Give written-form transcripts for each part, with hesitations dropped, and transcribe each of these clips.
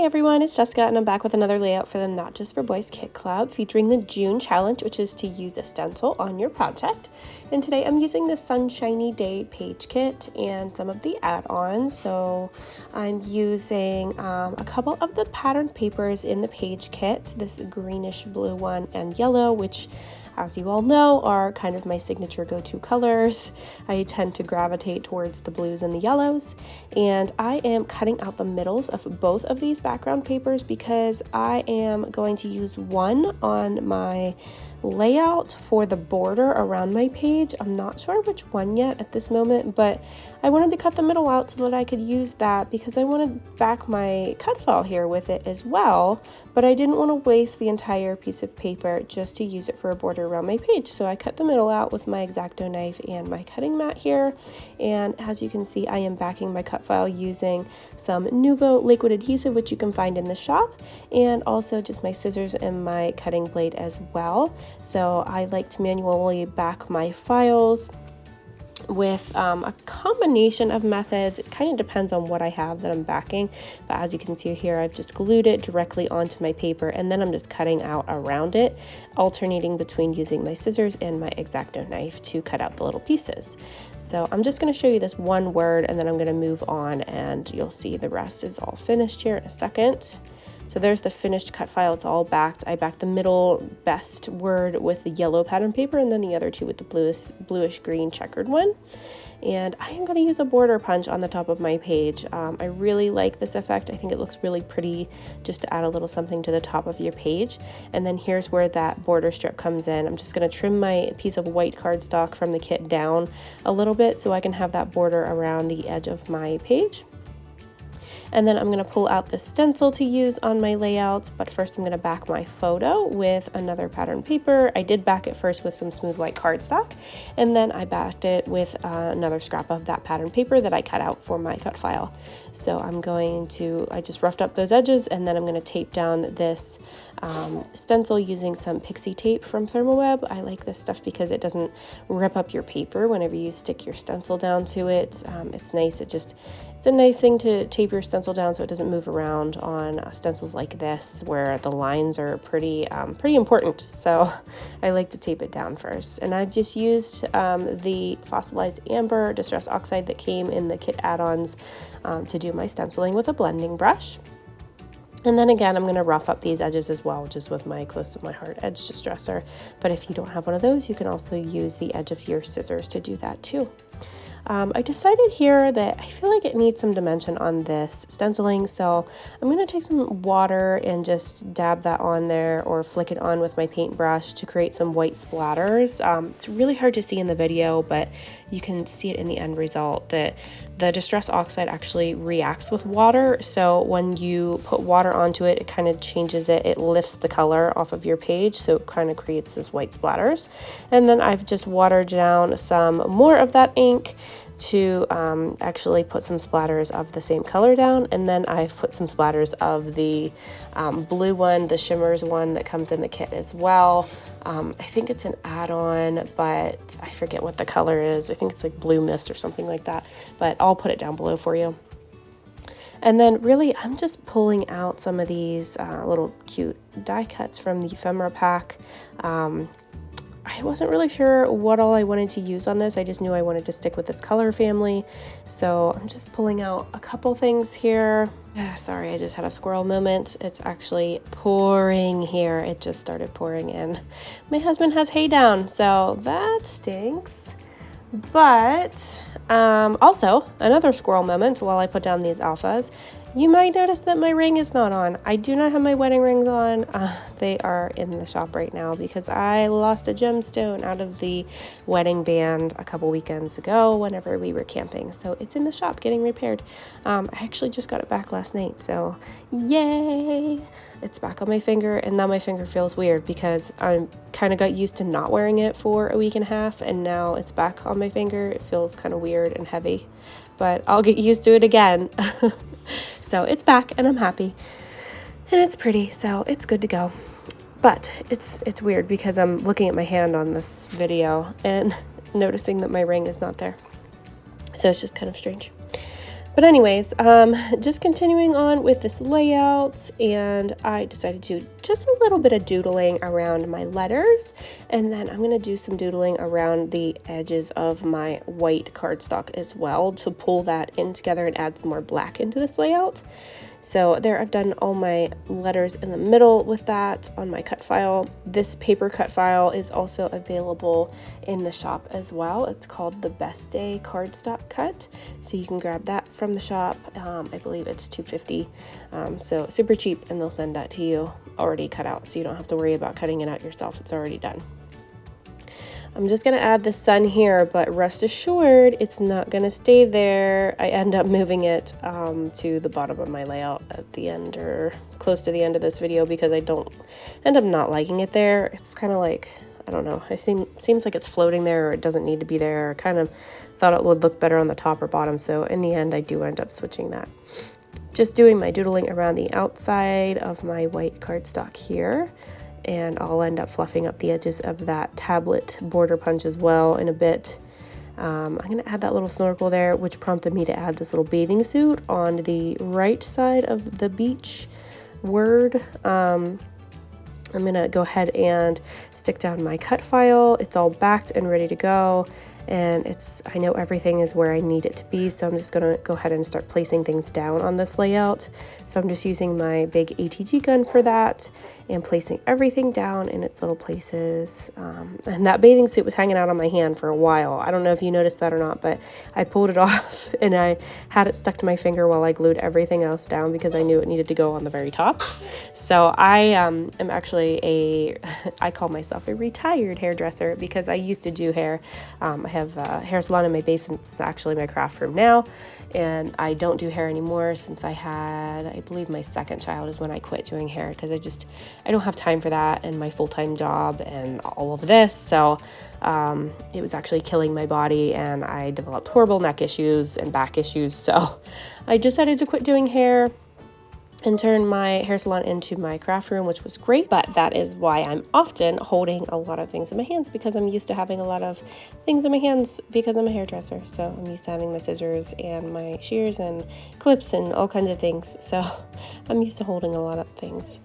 Hey everyone, it's Jessica and I'm back with another layout for the Not Just for Boys Kit Club featuring the June challenge, which is to use a stencil on your project. And today I'm using the Sunshiny Day Paige kit and some of the add-ons. So I'm using a couple of the patterned papers in the Paige kit, this greenish blue one and yellow, which as you all know are kind of my signature go-to colors. I tend to gravitate towards the blues and the yellows, and I am cutting out the middles of both of these background papers because I am going to use one on my layout for the border around my page. I'm not sure which one yet at this moment, but I wanted to cut the middle out so that I could use that because I wanted to back my cut file here with it as well, but I didn't want to waste the entire piece of paper just to use it for a border around my page. So I cut the middle out with my X-Acto knife and my cutting mat here, and as you can see I am backing my cut file using some Nuvo liquid adhesive, which you can find in the shop, and also just my scissors and my cutting blade as well. So I like to manually back my files with a combination of methods. It kind of depends on what I have that I'm backing, but as you can see here, I've just glued it directly onto my paper and then I'm just cutting out around it, alternating between using my scissors and my X-Acto knife to cut out the little pieces. So I'm just going to show you this one word and then I'm going to move on and you'll see the rest is all finished here in a second. So there's the finished cut file, it's all backed. I backed the middle best word with the yellow pattern paper and then the other two with the bluish green checkered one. And I am going to use a border punch on the top of my page. I really like this effect. I think it looks really pretty just to add a little something to the top of your page. And then here's where that border strip comes in. I'm just going to trim my piece of white cardstock from the kit down a little bit so I can have that border around the edge of my page. And then I'm going to pull out the stencil to use on my layouts, but first I'm going to back my photo with another pattern paper. I did back it first with some smooth white cardstock, and then I backed it with another scrap of that pattern paper that I cut out for my cut file. So I just roughed up those edges, and then I'm going to tape down this stencil using some pixie tape from Thermoweb. I like this stuff because it doesn't rip up your paper whenever you stick your stencil down to it. It's nice. It's a nice thing to tape your stencil down so it doesn't move around on stencils like this where the lines are pretty important. So I like to tape it down first. And I've just used the Fossilized Amber Distress Oxide that came in the kit add-ons to do my stenciling with a blending brush. And then again, I'm going to rough up these edges as well, just with my close to my heart edge distresser. But if you don't have one of those, you can also use the edge of your scissors to do that too. I decided here that I feel like it needs some dimension on this stenciling, so I'm going to take some water and just dab that on there or flick it on with my paintbrush to create some white splatters. It's really hard to see in the video, but you can see it in the end result that the Distress Oxide actually reacts with water, so when you put water onto it, it kind of changes it. It lifts the color off of your page, so it kind of creates this white splatters. And then I've just watered down some more of that ink to actually put some splatters of the same color down, and then I've put some splatters of the blue one, the Shimmerz one that comes in the kit as well. I think it's an add-on, but I forget what the color is. I think it's like Blue Mist or something like that, but I'll put it down below for you. And then really I'm just pulling out some of these little cute die cuts from the ephemera pack. I wasn't really sure what all I wanted to use on this. I just knew I wanted to stick with this color family. So I'm just pulling out a couple things here. Sorry, I just had a squirrel moment. It's actually pouring here. It just started pouring in. My husband has hay down, so that stinks. But also another squirrel moment while I put down these alphas. You might notice that my ring is not on. I do not have my wedding rings on. They are in the shop right now because I lost a gemstone out of the wedding band a couple weekends ago whenever we were camping. So it's in the shop getting repaired. I actually just got it back last night, so yay! It's back on my finger, and now my finger feels weird because I kind of got used to not wearing it for a week and a half, and now it's back on my finger. It feels kind of weird and heavy, but I'll get used to it again. So it's back and I'm happy and it's pretty, so it's good to go. But it's weird because I'm looking at my hand on this video and noticing that my ring is not there. So it's just kind of strange. But anyways, just continuing on with this layout, and I decided to do just a little bit of doodling around my letters, and then I'm going to do some doodling around the edges of my white cardstock as well to pull that in together and add some more black into this layout. So there, I've done all my letters in the middle with that on my cut file. This paper cut file is also available in the shop as well. It's called the Best Day Cardstock Cut. So you can grab that from the shop. I believe it's $2.50. So super cheap, and they'll send that to you already cut out. So you don't have to worry about cutting it out yourself. It's already done. I'm just going to add the sun here, but rest assured it's not going to stay there. I end up moving it to the bottom of my layout at the end or close to the end of this video because I don't end up not liking it there. It's kind of like, I don't know, seems like it's floating there or it doesn't need to be there. I kind of thought it would look better on the top or bottom, so in the end I do end up switching that. Just doing my doodling around the outside of my white cardstock here. And I'll end up fluffing up the edges of that tablet border punch as well in a bit. I'm going to add that little snorkel there, which prompted me to add this little bathing suit on the right side of the beach word. I'm going to go ahead and stick down my cut file. It's all backed and ready to go. And I know everything is where I need it to be, so I'm just gonna go ahead and start placing things down on this layout. So I'm just using my big ATG gun for that and placing everything down in its little places. And that bathing suit was hanging out on my hand for a while. I don't know if you noticed that or not, but I pulled it off and I had it stuck to my finger while I glued everything else down because I knew it needed to go on the very top. So I am actually I call myself a retired hairdresser because I used to do hair. I have a hair salon in my basement. It's actually my craft room now, and I don't do hair anymore since I had, I believe my second child is when I quit doing hair because I don't have time for that and my full-time job and all of this. So it was actually killing my body, and I developed horrible neck issues and back issues. So I decided to quit doing hair and turn my hair salon into my craft room, which was great. But that is why I'm often holding a lot of things in my hands, because I'm used to having a lot of things in my hands because I'm a hairdresser. So I'm used to having my scissors and my shears and clips and all kinds of things. So I'm used to holding a lot of things.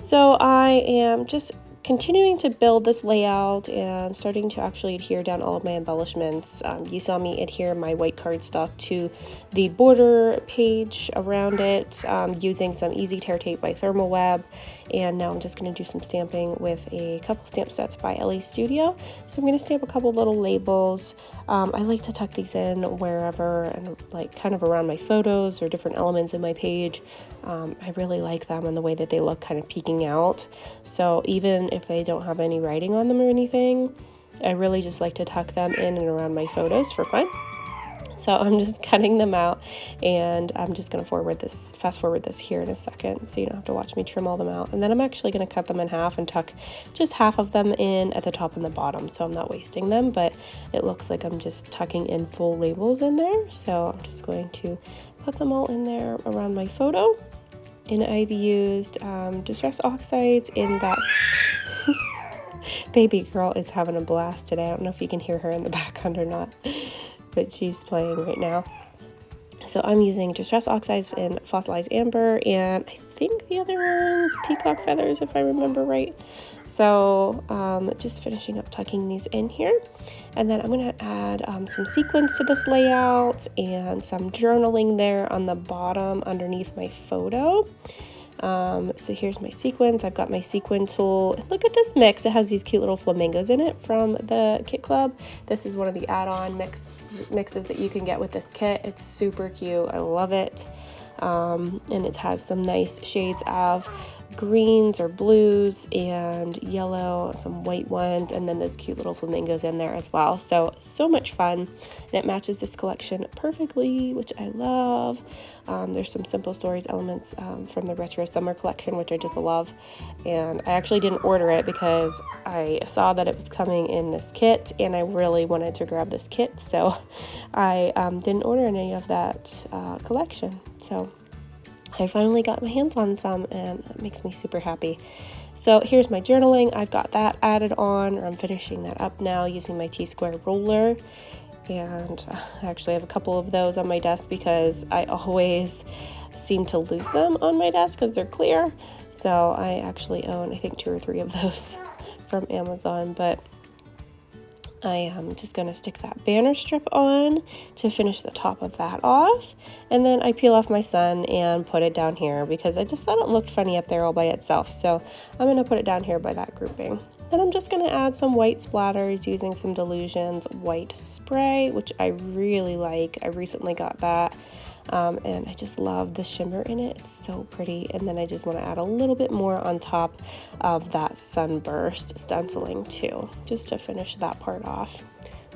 So I am just continuing to build this layout and starting to actually adhere down all of my embellishments. You saw me adhere my white cardstock to the border page around it using some easy tear tape by Thermal Web, and now I'm just going to do some stamping with a couple stamp sets by Elle Studio. So I'm going to stamp a couple little labels. I like to tuck these in wherever and like kind of around my photos or different elements in my page. I really like them and the way that they look kind of peeking out. So even if they don't have any writing on them or anything, I really just like to tuck them in and around my photos for fun. So I'm just cutting them out, and I'm just going to fast forward this here in a second so you don't have to watch me trim all them out. And then I'm actually going to cut them in half and tuck just half of them in at the top and the bottom, so I'm not wasting them, but it looks like I'm just tucking in full labels in there. So I'm just going to put them all in there around my photo. And I've used Distress Oxides in that. Baby girl is having a blast today. I don't know if you can hear her in the background or not, but she's playing right now. So I'm using Distress Oxides in Fossilized Amber, and I think the other one's Peacock Feathers, if I remember right. So just finishing up tucking these in here. And then I'm going to add some sequins to this layout and some journaling there on the bottom underneath my photo. So here's my sequins. I've got my sequin tool. Look at this mix. It has these cute little flamingos in it from the Kit Club. This is one of the add-on mixes that you can get with this kit. It's super cute. I love it. And it has some nice shades of greens or blues and yellow, some white ones, and then those cute little flamingos in there as well. So much fun, and it matches this collection perfectly, which I love. There's some Simple Stories elements from the Retro Summer collection, which I just love, and I actually didn't order it because I saw that it was coming in this kit and I really wanted to grab this kit, so I didn't order any of that collection. So I finally got my hands on some, and that makes me super happy. So here's my journaling. I've got that added on, or I'm finishing that up now using my T-square roller. and I actually have a couple of those on my desk because I always seem to lose them on my desk because they're clear. So I actually own, I think, 2 or 3 of those from Amazon, but I am just going to stick that banner strip on to finish the top of that off, and then I peel off my sun and put it down here because I just thought it looked funny up there all by itself, so I'm going to put it down here by that grouping. Then I'm just going to add some white splatters using some Delusion's white spray, which I really like. I recently got that. And I just love the shimmer in it. It's so pretty. And then I just want to add a little bit more on top of that sunburst stenciling too, just to finish that part off.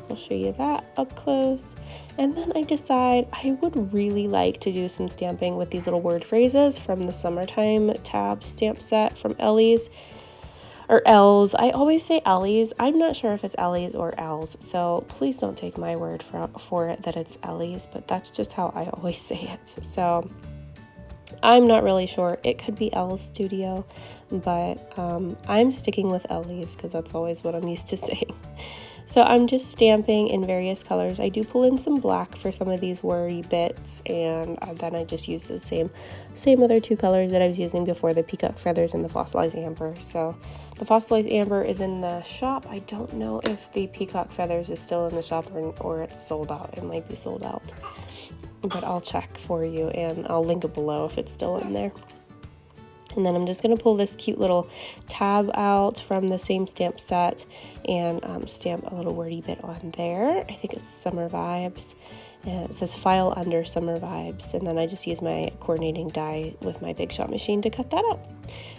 So I'll show you that up close. And then I decide I would really like to do some stamping with these little word phrases from the Summertime tab stamp set from Ellie's. Or Elle's. I always say Ellie's. I'm not sure if it's Ellie's or Elle's, so please don't take my word for it that it's Ellie's, but that's just how I always say it. So I'm not really sure. It could be Elle's Studio, but I'm sticking with Ellie's because that's always what I'm used to saying. So I'm just stamping in various colors. I do pull in some black for some of these wordy bits, and then I just use the same other 2 colors that I was using before, the Peacock Feathers and the Fossilized Amber. So the Fossilized Amber is in the shop. I don't know if the Peacock Feathers is still in the shop or it's sold out. It might be sold out, but I'll check for you and I'll link it below if it's still in there. And then I'm just going to pull this cute little tab out from the same stamp set and stamp a little wordy bit on there. I think it's Summer Vibes. And it says File Under Summer Vibes. And then I just use my coordinating die with my Big Shot machine to cut that out.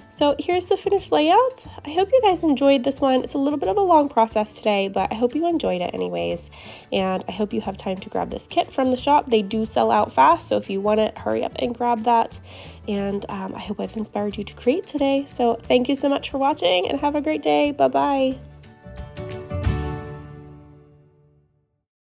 So here's the finished layout. I hope you guys enjoyed this one. It's a little bit of a long process today, but I hope you enjoyed it anyways. And I hope you have time to grab this kit from the shop. They do sell out fast, so if you want it, hurry up and grab that. And I hope I've inspired you to create today. So thank you so much for watching and have a great day. Bye-bye.